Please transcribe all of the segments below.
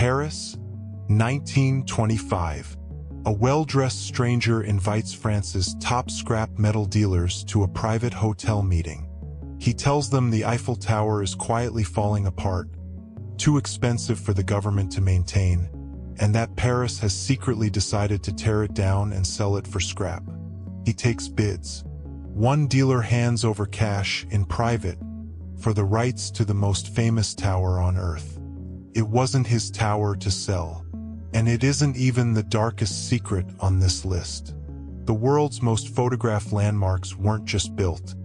Paris, 1925. A well-dressed stranger invites France's top scrap metal dealers to a private hotel meeting. He tells them the Eiffel Tower is quietly falling apart, too expensive for the government to maintain, and that Paris has secretly decided to tear it down and sell it for scrap. He takes bids. One dealer hands over cash in private for the rights to the most famous tower on Earth. It wasn't his tower to sell, and it isn't even the darkest secret on this list. The world's most photographed landmarks weren't just built.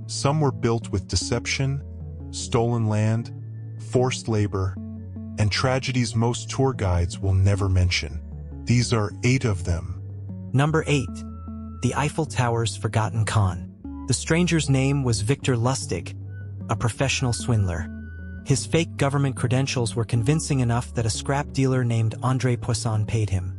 Some were built with deception, stolen land, forced labor, and tragedies most tour guides will never mention. These are 8 of them. Number 8. The Eiffel Tower's Forgotten Con. The stranger's name was Victor Lustig, a professional swindler. His fake government credentials were convincing enough that a scrap dealer named André Poisson paid him.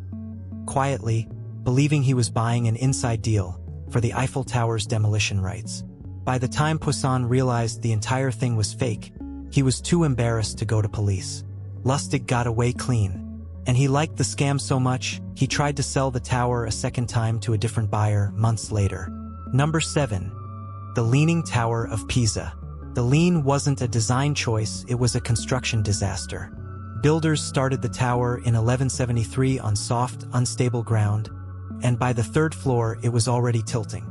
Quietly, believing he was buying an inside deal for the Eiffel Tower's demolition rights. By the time Poisson realized the entire thing was fake, he was too embarrassed to go to police. Lustig got away clean, and he liked the scam so much, he tried to sell the tower a second time to a different buyer months later. Number 7. The Leaning Tower of Pisa. The lean wasn't a design choice, it was a construction disaster. Builders started the tower in 1173 on soft, unstable ground, and by the 3rd floor it was already tilting.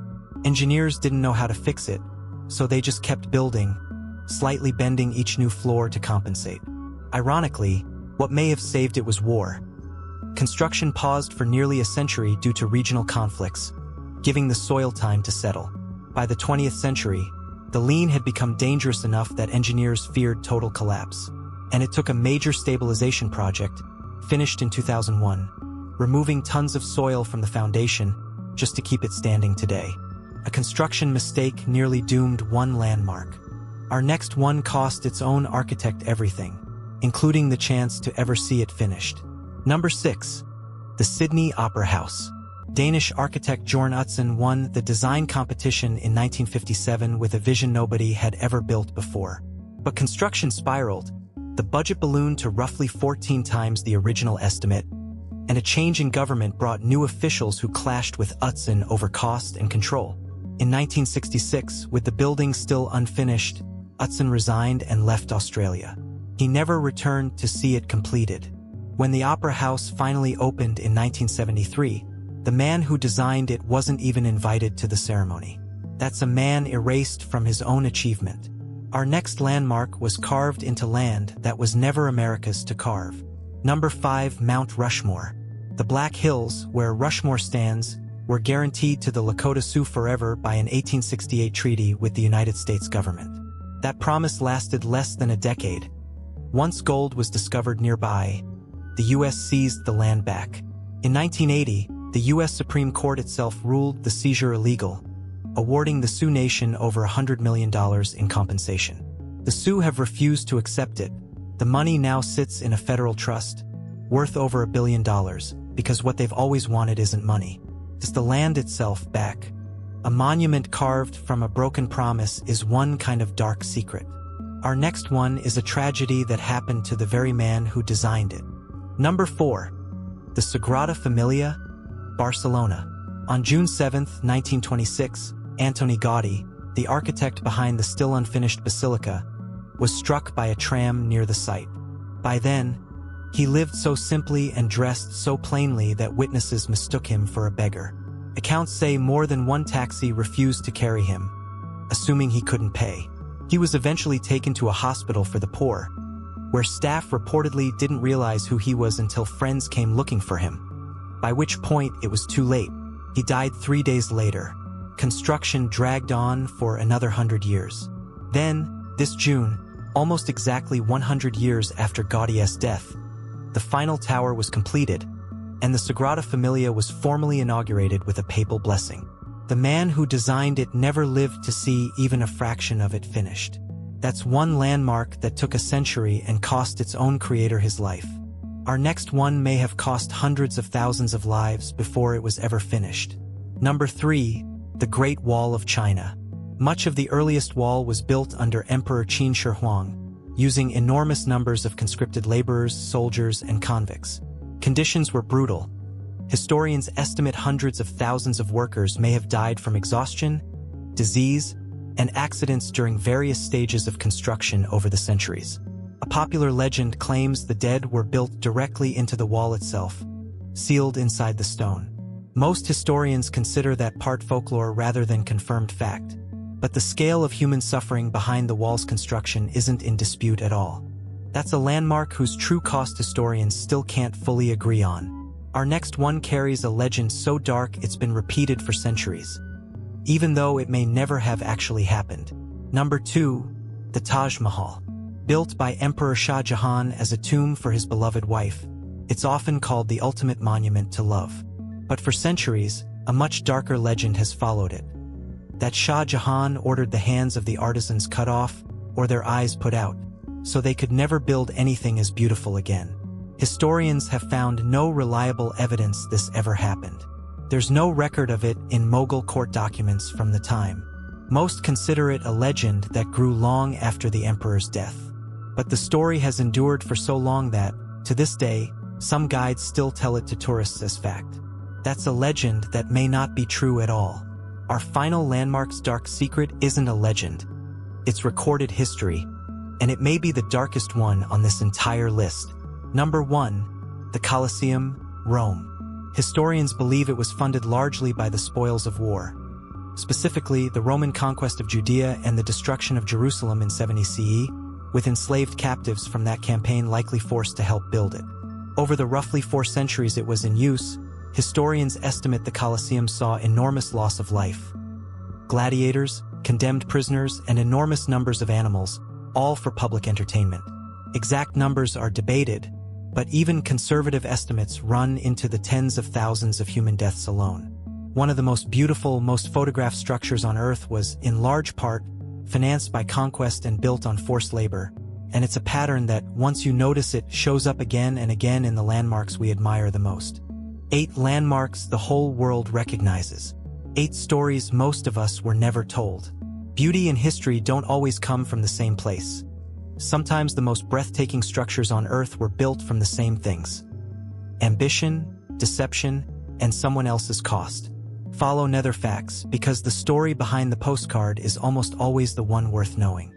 Engineers didn't know how to fix it, so they just kept building, slightly bending each new floor to compensate. Ironically, what may have saved it was war. Construction paused for nearly a century due to regional conflicts, giving the soil time to settle. By the 20th century, the lean had become dangerous enough that engineers feared total collapse, and it took a major stabilization project, finished in 2001, removing tons of soil from the foundation just to keep it standing today. A construction mistake nearly doomed one landmark. Our next one cost its own architect everything, including the chance to ever see it finished. Number 6. The Sydney Opera House. Danish architect Jorn Utzon won the design competition in 1957 with a vision nobody had ever built before. But construction spiraled, the budget ballooned to roughly 14 times the original estimate, and a change in government brought new officials who clashed with Utzon over cost and control. In 1966, with the building still unfinished, Utzon resigned and left Australia. He never returned to see it completed. When the Opera House finally opened in 1973, the man who designed it wasn't even invited to the ceremony. That's a man erased from his own achievement. Our next landmark was carved into land that was never America's to carve. Number 5. Mount Rushmore. The Black Hills, where Rushmore stands, were guaranteed to the Lakota Sioux forever by an 1868 treaty with the United States government. That promise lasted less than a decade. Once gold was discovered nearby, the U.S. seized the land back. In 1980, the U.S. Supreme Court itself ruled the seizure illegal, awarding the Sioux Nation over $100 million in compensation. The Sioux have refused to accept it. The money now sits in a federal trust, worth over $1 billion, because what they've always wanted isn't money. It's the land itself back. A monument carved from a broken promise is one kind of dark secret. Our next one is a tragedy that happened to the very man who designed it. Number 4. The Sagrada Família, Barcelona. On June 7, 1926, Antoni Gaudí, the architect behind the still unfinished basilica, was struck by a tram near the site. By then, he lived so simply and dressed so plainly that witnesses mistook him for a beggar. Accounts say more than one taxi refused to carry him, assuming he couldn't pay. He was eventually taken to a hospital for the poor, where staff reportedly didn't realize who he was until friends came looking for him, by which point it was too late. He died 3 days later. Construction dragged on for another 100 years. Then, this June, almost exactly 100 years after Gaudí's death, the final tower was completed, and the Sagrada Família was formally inaugurated with a papal blessing. The man who designed it never lived to see even a fraction of it finished. That's one landmark that took a century and cost its own creator his life. Our next one may have cost hundreds of thousands of lives before it was ever finished. Number 3. The Great Wall of China. Much of the earliest wall was built under Emperor Qin Shi Huang, using enormous numbers of conscripted laborers, soldiers, and convicts. Conditions were brutal. Historians estimate hundreds of thousands of workers may have died from exhaustion, disease, and accidents during various stages of construction over the centuries. A popular legend claims the dead were built directly into the wall itself, sealed inside the stone. Most historians consider that part folklore rather than confirmed fact, but the scale of human suffering behind the wall's construction isn't in dispute at all. That's a landmark whose true cost historians still can't fully agree on. Our next one carries a legend so dark it's been repeated for centuries, even though it may never have actually happened. Number 2, the Taj Mahal. Built by Emperor Shah Jahan as a tomb for his beloved wife, it's often called the ultimate monument to love. But for centuries, a much darker legend has followed it. That Shah Jahan ordered the hands of the artisans cut off or their eyes put out, so they could never build anything as beautiful again. Historians have found no reliable evidence this ever happened. There's no record of it in Mughal court documents from the time. Most consider it a legend that grew long after the emperor's death. But the story has endured for so long that, to this day, some guides still tell it to tourists as fact. That's a legend that may not be true at all. Our final landmark's dark secret isn't a legend. It's recorded history, and it may be the darkest one on this entire list. Number 1, the Colosseum, Rome. Historians believe it was funded largely by the spoils of war. Specifically, the Roman conquest of Judea and the destruction of Jerusalem in 70 CE, with enslaved captives from that campaign likely forced to help build it. Over the roughly 4 centuries it was in use, historians estimate the Colosseum saw enormous loss of life. Gladiators, condemned prisoners, and enormous numbers of animals, all for public entertainment. Exact numbers are debated, but even conservative estimates run into the tens of thousands of human deaths alone. One of the most beautiful, most photographed structures on Earth was, in large part, financed by conquest and built on forced labor, and it's a pattern that, once you notice it, shows up again and again in the landmarks we admire the most. 8 landmarks the whole world recognizes. 8 stories most of us were never told. Beauty and history don't always come from the same place. Sometimes the most breathtaking structures on Earth were built from the same things: ambition, deception, and someone else's cost. Follow Nether Facts, because the story behind the postcard is almost always the one worth knowing.